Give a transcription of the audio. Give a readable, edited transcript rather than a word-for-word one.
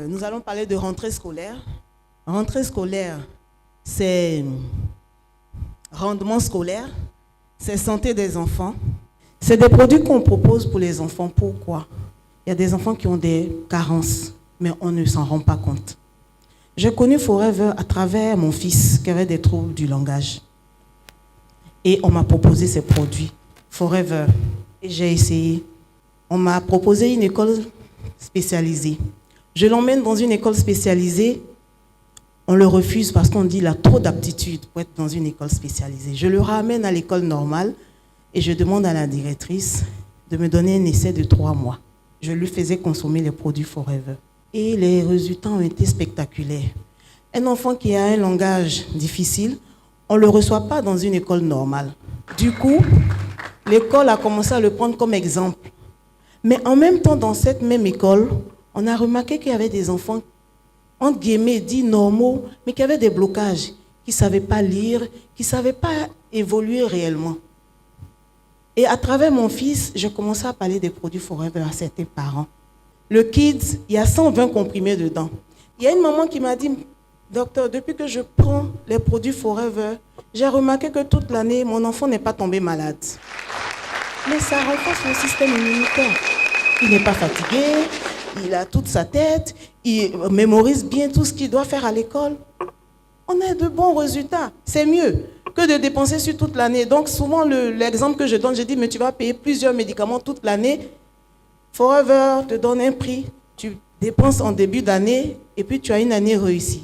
Nous allons parler de rentrée scolaire. Rentrée scolaire, c'est rendement scolaire, c'est santé des enfants. C'est des produits qu'on propose pour les enfants. Pourquoi? Il y a des enfants qui ont des carences, mais on ne s'en rend pas compte. J'ai connu Forever à travers mon fils qui avait des troubles du langage. Et on m'a proposé ces produits, Forever. Et j'ai essayé. On m'a proposé une école spécialisée. Je l'emmène dans une école spécialisée. On le refuse parce qu'on dit qu'il a trop d'aptitudes pour être dans une école spécialisée. Je le ramène à l'école normale et je demande à la directrice de me donner un essai de 3 mois. Je lui faisais consommer les produits Forever. Et les résultats ont été spectaculaires. Un enfant qui a un langage difficile, on ne le reçoit pas dans une école normale. Du coup, l'école a commencé à le prendre comme exemple. Mais en même temps, dans cette même école, on a remarqué qu'il y avait des enfants, entre guillemets, dits normaux, mais qui avaient des blocages, qui ne savaient pas lire, qui ne savaient pas évoluer réellement. Et à travers mon fils, j'ai commencé à parler des produits Forever à certains parents. Le Kids, il y a 120 comprimés dedans. Il y a une maman qui m'a dit, docteur, depuis que je prends les produits Forever, j'ai remarqué que toute l'année, mon enfant n'est pas tombé malade. Mais ça renforce le système immunitaire. Il n'est pas fatigué, il a toute sa tête, il mémorise bien tout ce qu'il doit faire à l'école. On a de bons résultats. C'est mieux que de dépenser sur toute l'année. Donc souvent, l'exemple que je donne, je dis, mais tu vas payer plusieurs médicaments toute l'année. Forever te donne un prix, tu dépenses en début d'année et puis tu as une année réussie.